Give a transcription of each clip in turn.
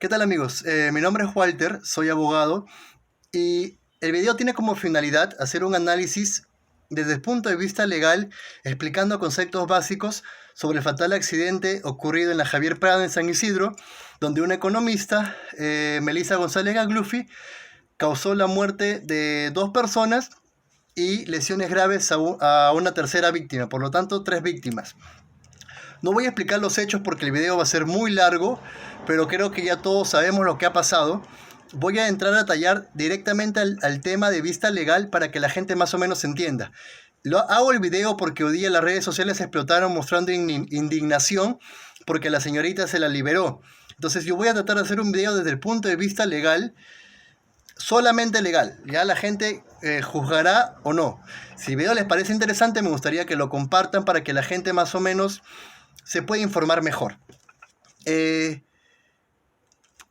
¿Qué tal amigos? Mi nombre es Walter, soy abogado y el video tiene como finalidad hacer un análisis desde el punto de vista legal, explicando conceptos básicos sobre el fatal accidente ocurrido en la Javier Prado en San Isidro, donde una economista, Melissa González Gaglufi, causó la muerte de dos personas y lesiones graves a una tercera víctima, por lo tanto tres víctimas. No voy a explicar los hechos porque el video va a ser muy largo, pero creo que ya todos sabemos lo que ha pasado. Voy a entrar a tallar directamente al tema de vista legal para que la gente más o menos entienda. Hago el video porque hoy día las redes sociales explotaron mostrando indignación porque la señorita se la liberó. Entonces yo voy a tratar de hacer un video desde el punto de vista legal, solamente legal. Ya la gente juzgará o no. Si el video les parece interesante, me gustaría que lo compartan para que la gente más o menos se pueda informar mejor.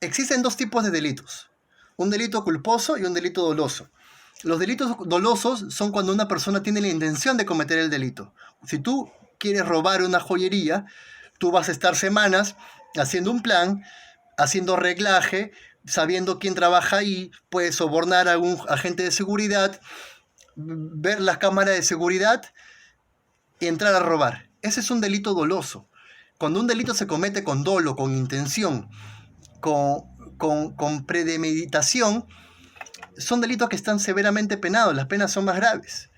Existen dos tipos de delitos. Un delito culposo y un delito doloso. Los delitos dolosos son cuando una persona tiene la intención de cometer el delito. Si tú quieres robar una joyería, tú vas a estar semanas haciendo un plan, haciendo reglaje, sabiendo quién trabaja ahí, puedes sobornar a algún agente de seguridad, ver las cámaras de seguridad y entrar a robar. Ese es un delito doloso. Cuando un delito se comete con dolo, con intención, con premeditación, son delitos que están severamente penados, las penas son más graves.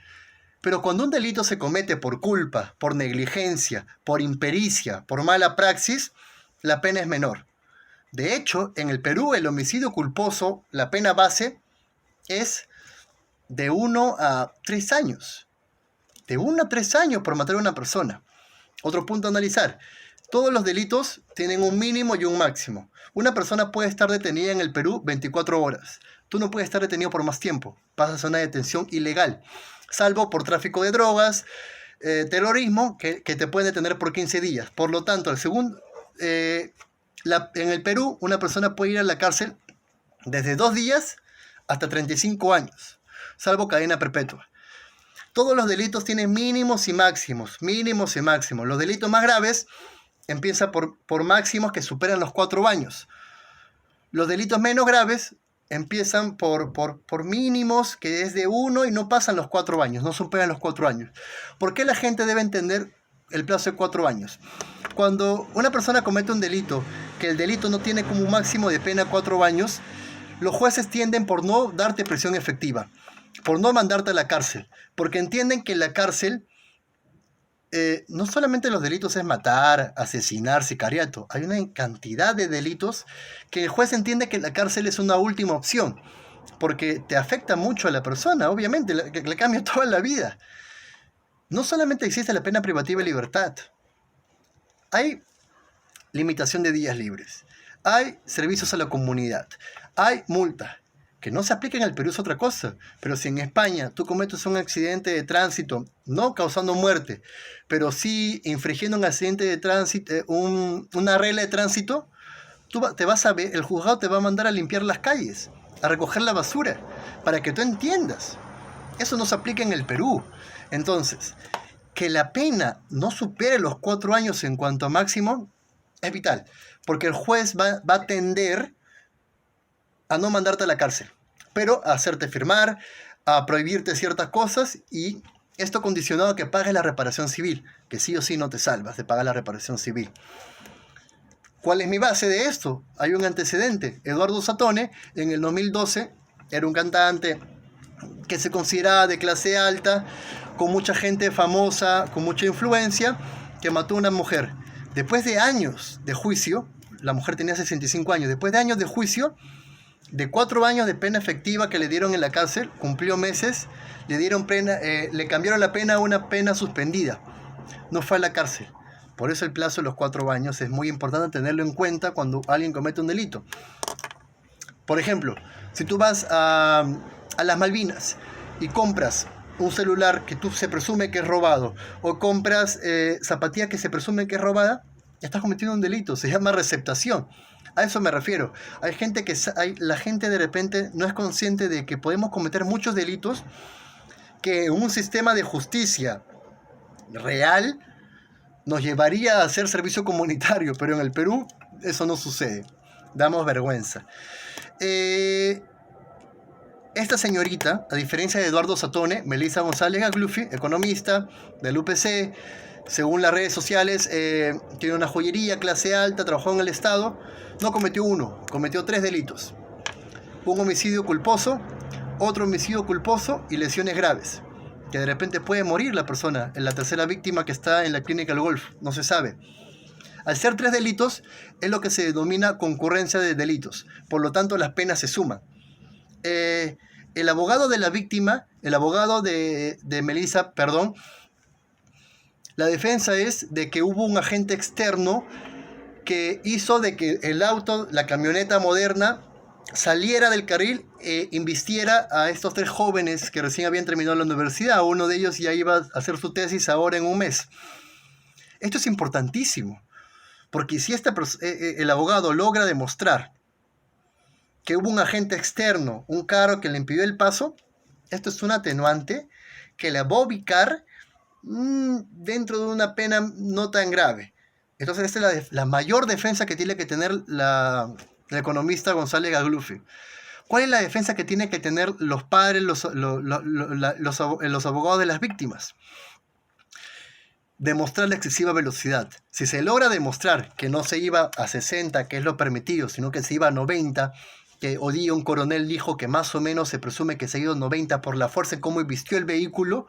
Pero cuando un delito se comete por culpa, por negligencia, por impericia, por mala praxis, la pena es menor. De hecho, en el Perú, el homicidio culposo, la pena base es de 1 a 3 años. De 1 a 3 años por matar a una persona. Otro punto a analizar. Todos los delitos tienen un mínimo y un máximo. Una persona puede estar detenida en el Perú 24 horas. Tú no puedes estar detenido por más tiempo. Pasas a una detención ilegal. Salvo por tráfico de drogas, terrorismo, que te pueden detener por 15 días. Por lo tanto, en el Perú, una persona puede ir a la cárcel desde 2 días hasta 35 años. Salvo cadena perpetua. Todos los delitos tienen mínimos y máximos. Mínimos y máximos. Los delitos más graves empieza por máximos que superan los 4 años. Los delitos menos graves empiezan por mínimos que es de 1 y no pasan los 4 años, no superan los 4 años. ¿Por qué la gente debe entender el plazo de 4 años? Cuando una persona comete un delito, que el delito no tiene como un máximo de pena 4 años, los jueces tienden por no darte prisión efectiva, por no mandarte a la cárcel, porque entienden que la cárcel no solamente los delitos es matar, asesinar, sicariato. Hay una cantidad de delitos que el juez entiende que la cárcel es una última opción, porque te afecta mucho a la persona, obviamente, le cambia toda la vida. No solamente existe la pena privativa de libertad, hay limitación de días libres, hay servicios a la comunidad, hay multas. Que no se apliquen al Perú es otra cosa, pero si en España tú cometes un accidente de tránsito, no causando muerte, pero sí infringiendo un accidente de tránsito, una regla de tránsito, te vas a ver, el juzgado te va a mandar a limpiar las calles, a recoger la basura, para que tú entiendas. Eso no se aplica en el Perú. Entonces, que la pena no supere los 4 años en cuanto a máximo es vital, porque el juez va a tender a no mandarte a la cárcel, pero a hacerte firmar, a prohibirte ciertas cosas, y esto condicionado a que pagues la reparación civil, que sí o sí no te salvas de pagar la reparación civil. ¿Cuál es mi base de esto? Hay un antecedente. Eduardo Satone, en el 2012, era un cantante que se consideraba de clase alta, con mucha gente famosa, con mucha influencia, que mató a una mujer. Después de años de juicio, la mujer tenía 65 años, después de años de juicio, de 4 años de pena efectiva que le dieron en la cárcel, cumplió meses, le cambiaron la pena a una pena suspendida. No fue a la cárcel. Por eso el plazo de los 4 años es muy importante tenerlo en cuenta cuando alguien comete un delito. Por ejemplo, si tú vas a las Malvinas y compras un celular que se presume que es robado, o compras zapatillas que se presume que es robada, ya estás cometiendo un delito, se llama receptación. A eso me refiero. La gente de repente no es consciente de que podemos cometer muchos delitos que en un sistema de justicia real nos llevaría a hacer servicio comunitario, pero en el Perú eso no sucede. Damos vergüenza. Esta señorita, a diferencia de Eduardo Satone, Melissa González Gagluffi, economista del UPC, según las redes sociales, tiene una joyería, clase alta, trabajó en el Estado, no cometió uno, cometió 3 delitos. Un homicidio culposo, otro homicidio culposo y lesiones graves. Que de repente puede morir la persona, en la tercera víctima que está en la clínica del Golf, no se sabe. Al ser 3 delitos, es lo que se denomina concurrencia de delitos. Por lo tanto, las penas se suman. El abogado de la víctima, el abogado de Melissa, perdón, la defensa es de que hubo un agente externo que hizo de que el auto, la camioneta moderna, saliera del carril e invistiera a estos 3 jóvenes que recién habían terminado la universidad. Uno de ellos ya iba a hacer su tesis ahora en un mes. Esto es importantísimo, porque si el abogado logra demostrar que hubo un agente externo, un carro que le impidió el paso, esto es un atenuante que la va a ubicar dentro de una pena no tan grave. Entonces esta es la mayor defensa que tiene que tener la economista González Gagluffi. ¿Cuál es la defensa que tienen que tener los padres, los abogados de las víctimas? Demostrar la excesiva velocidad. Si se logra demostrar que no se iba a 60, que es lo permitido, sino que se iba a 90, que hoy día un coronel dijo que más o menos se presume que se ha ido a 90 por la fuerza en cómo invistió el vehículo,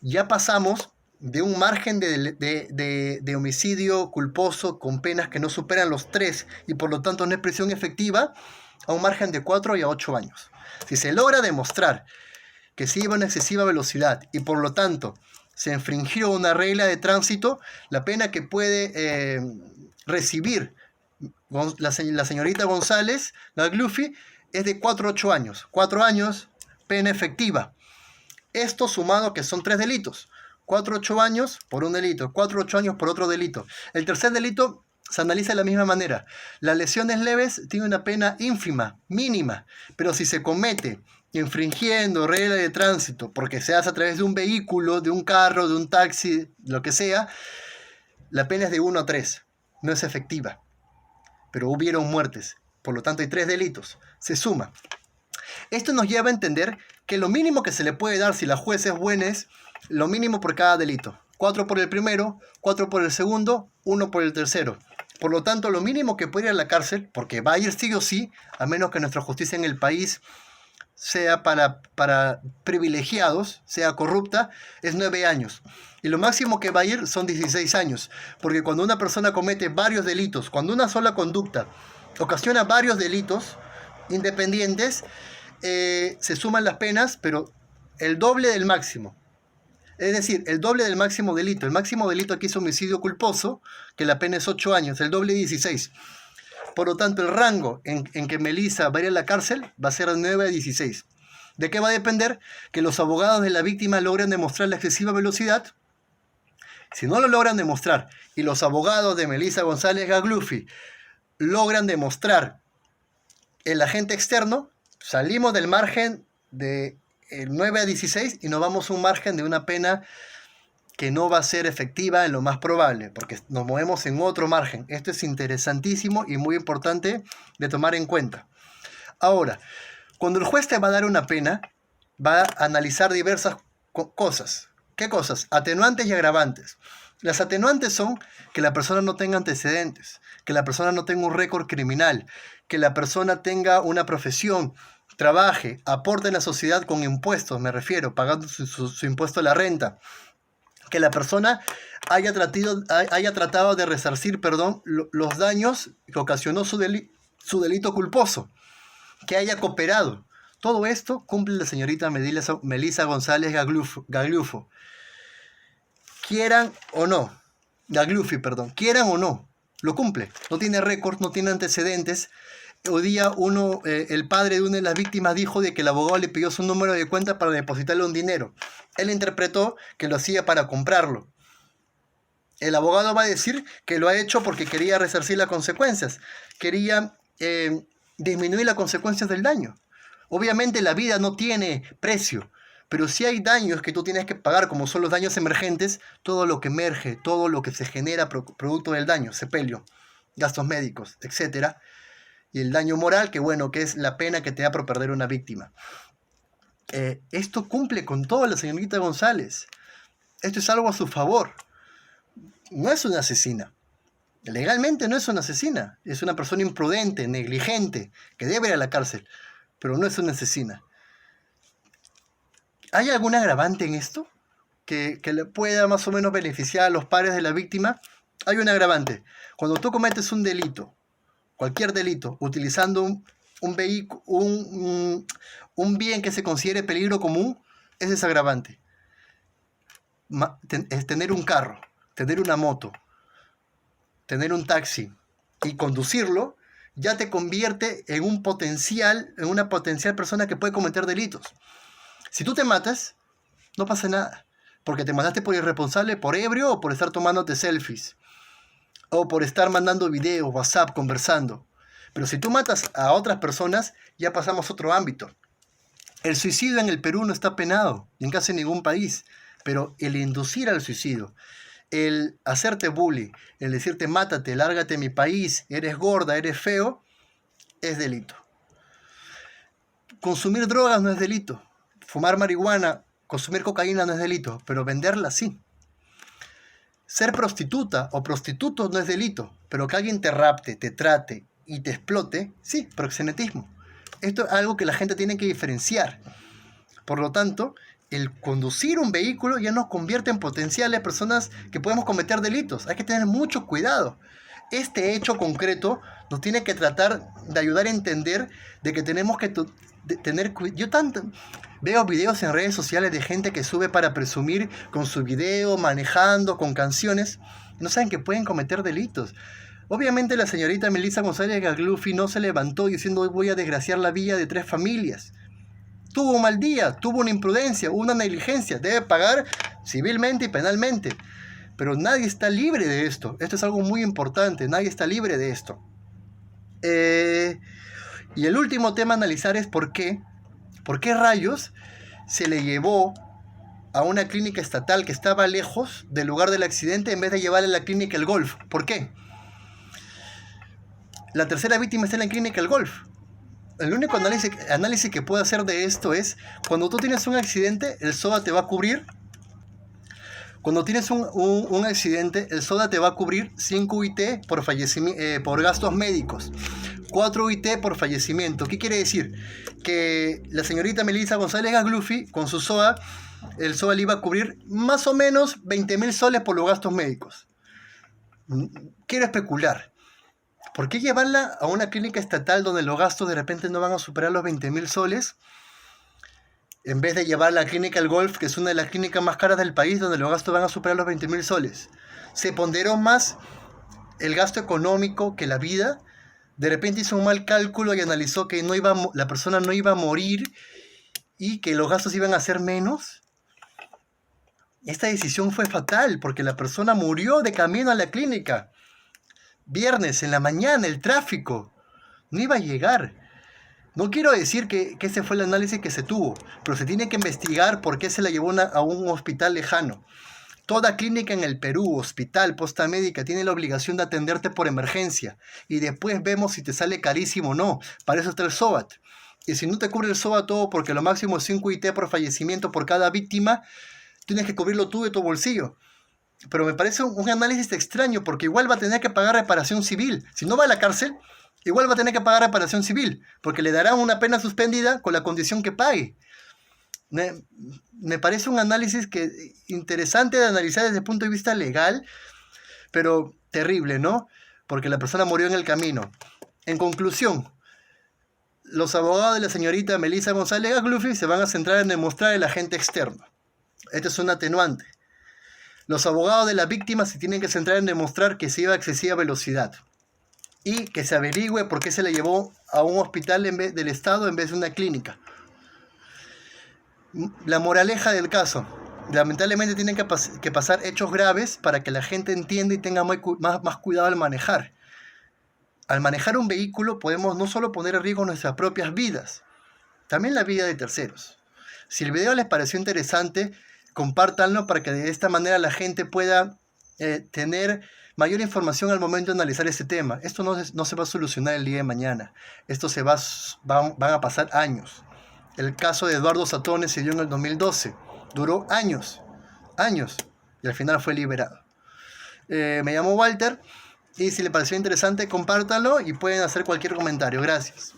ya pasamos de un margen de homicidio culposo con penas que no superan los 3 y por lo tanto no es prisión efectiva, a un margen de 4 y a 8 años. Si se logra demostrar que se iba a una excesiva velocidad y por lo tanto se infringió una regla de tránsito, la pena que puede recibir la señorita González Gagluffi es de 4 a 8 años. 4 años, pena efectiva. Esto sumado que son 3 delitos. 4 a 8 años por un delito, 4 a 8 años por otro delito. El tercer delito se analiza de la misma manera. Las lesiones leves tienen una pena ínfima, mínima, pero si se comete infringiendo regla de tránsito, porque se hace a través de un vehículo, de un carro, de un taxi, lo que sea, la pena es de 1 a 3, no es efectiva. Pero hubieron muertes, por lo tanto hay 3 delitos, se suma. Esto nos lleva a entender que lo mínimo que se le puede dar si la juez es buena es lo mínimo por cada delito. 4 por el primero, 4 por el segundo, 1 por el tercero. Por lo tanto, lo mínimo que puede ir a la cárcel, porque va a ir sí o sí, a menos que nuestra justicia en el país sea para privilegiados, sea corrupta, es 9 años. Y lo máximo que va a ir son 16 años. Porque cuando una persona comete varios delitos, cuando una sola conducta ocasiona varios delitos independientes, se suman las penas, pero el doble del máximo. Es decir, el doble del máximo delito. El máximo delito aquí es homicidio culposo, que la pena es 8 años, el doble 16. Por lo tanto, el rango en que Melissa va a ir a la cárcel va a ser de 9 a 16. ¿De qué va a depender? Que los abogados de la víctima logren demostrar la excesiva velocidad. Si no lo logran demostrar y los abogados de Melissa González Gagluffi logran demostrar el agente externo, salimos del margen de 9 a 16 y nos vamos a un margen de una pena que no va a ser efectiva en lo más probable, porque nos movemos en otro margen. Esto es interesantísimo y muy importante de tomar en cuenta. Ahora, cuando el juez te va a dar una pena, va a analizar diversas cosas. ¿Qué cosas? Atenuantes y agravantes. Las atenuantes son que la persona no tenga antecedentes, que la persona no tenga un récord criminal, que la persona tenga una profesión, trabaje, aporte en la sociedad con impuestos, me refiero, pagando su impuesto a la renta. Que la persona haya tratado de resarcir, los daños que ocasionó su delito culposo, que haya cooperado. Todo esto cumple la señorita Melissa González Gagluffi. Quieran o no, Gagluffi, quieran o no, lo cumple. No tiene récord, no tiene antecedentes. Hoy día el padre de una de las víctimas dijo de que el abogado le pidió su número de cuenta para depositarle un dinero. Él interpretó que lo hacía para comprarlo. El abogado va a decir que lo ha hecho porque quería resarcir las consecuencias. Quería disminuir las consecuencias del daño. Obviamente la vida no tiene precio, pero si hay daños que tú tienes que pagar, como son los daños emergentes, todo lo que emerge, todo lo que se genera producto del daño, sepelio. gastos médicos, etcétera. Y el daño moral, que bueno, que es la pena que te da por perder una víctima. Esto cumple con todo la señorita González. Esto es algo a su favor. No es una asesina. Legalmente no es una asesina. Es una persona imprudente, negligente, que debe ir a la cárcel. Pero no es una asesina. ¿Hay algún agravante en esto? Que le pueda más o menos beneficiar a los padres de la víctima. Hay un agravante. Cuando tú cometes un delito, cualquier delito, utilizando un vehículo, un bien que se considere peligro común, ese es agravante. Es tener un carro, tener una moto, tener un taxi y conducirlo, ya te convierte en una potencial persona que puede cometer delitos. Si tú te matas, no pasa nada, porque te mataste por irresponsable, por ebrio o por estar tomándote selfies, o por estar mandando videos, WhatsApp, conversando. Pero si tú matas a otras personas, ya pasamos a otro ámbito. El suicidio en el Perú no está penado, en casi ningún país, pero el inducir al suicidio, el hacerte bullying, el decirte mátate, lárgate de mi país, eres gorda, eres feo, es delito. Consumir drogas no es delito. Fumar marihuana, consumir cocaína no es delito, pero venderla sí. Ser prostituta o prostituto no es delito, pero que alguien te rapte, te trate y te explote, sí, proxenetismo. Esto es algo que la gente tiene que diferenciar. Por lo tanto, el conducir un vehículo ya nos convierte en potenciales personas que podemos cometer delitos. Hay que tener mucho cuidado. Este hecho concreto nos tiene que tratar de ayudar a entender de que tenemos que tener cuidado. Yo veo videos en redes sociales de gente que sube para presumir con su video, manejando, con canciones. No saben que pueden cometer delitos. Obviamente la señorita Melissa González Gaglufi no se levantó diciendo hoy voy a desgraciar la vida de 3 familias. Tuvo un mal día, tuvo una imprudencia, una negligencia. Debe pagar civilmente y penalmente. Pero nadie está libre de esto. Esto es algo muy importante. Nadie está libre de esto. Y el último tema a analizar es por qué rayos se le llevó a una clínica estatal que estaba lejos del lugar del accidente en vez de llevarle a la clínica El Golf. ¿Por qué? La tercera víctima está en la clínica El Golf. El único análisis que puedo hacer de esto es, cuando tú tienes un accidente, el SOA te va a cubrir. Cuando tienes un accidente, el SOA te va a cubrir 5 UIT por gastos médicos, 4 UIT por fallecimiento. ¿Qué quiere decir? Que la señorita Melissa González Gaglufi, con su SOA, el SOA le iba a cubrir más o menos 20.000 soles por los gastos médicos. Quiero especular. ¿Por qué llevarla a una clínica estatal donde los gastos de repente no van a superar los 20.000 soles? En vez de llevarla a la clínica El Golf, que es una de las clínicas más caras del país, donde los gastos van a superar los 20.000 soles. Se ponderó más el gasto económico que la vida. De repente hizo un mal cálculo y analizó que la persona no iba a morir y que los gastos iban a ser menos. Esta decisión fue fatal porque la persona murió de camino a la clínica. Viernes, en la mañana, el tráfico. No iba a llegar. No quiero decir que ese fue el análisis que se tuvo, pero se tiene que investigar por qué se la llevó a un hospital lejano. Toda clínica en el Perú, hospital, posta médica, tiene la obligación de atenderte por emergencia. Y después vemos si te sale carísimo o no. Para eso está el SOAT. Y si no te cubre el SOAT todo porque lo máximo es 5 IT por fallecimiento por cada víctima, tienes que cubrirlo tú de tu bolsillo. Pero me parece un análisis extraño porque igual va a tener que pagar reparación civil. Si no va a la cárcel, igual va a tener que pagar reparación civil porque le darán una pena suspendida con la condición que pague. Me parece un análisis interesante de analizar desde el punto de vista legal, pero terrible, ¿no? Porque la persona murió en el camino. En conclusión, los abogados de la señorita Melissa González Gaglufi se van a centrar en demostrar el agente externo. Este es un atenuante. Los abogados de la víctima se tienen que centrar en demostrar que se iba a excesiva velocidad y que se averigüe por qué se le llevó a un hospital del Estado en vez de una clínica. La moraleja del caso. Lamentablemente tienen que pasar hechos graves para que la gente entienda y tenga más cuidado al manejar. Al manejar un vehículo podemos no solo poner en riesgo nuestras propias vidas, también la vida de terceros. Si el video les pareció interesante, compártanlo para que de esta manera la gente pueda tener mayor información al momento de analizar este tema. Esto no se va a solucionar el día de mañana. Esto van a pasar años. El caso de Eduardo Satones se dio en el 2012. Duró años, y al final fue liberado. Me llamo Walter, y si le pareció interesante, compártanlo y pueden hacer cualquier comentario. Gracias.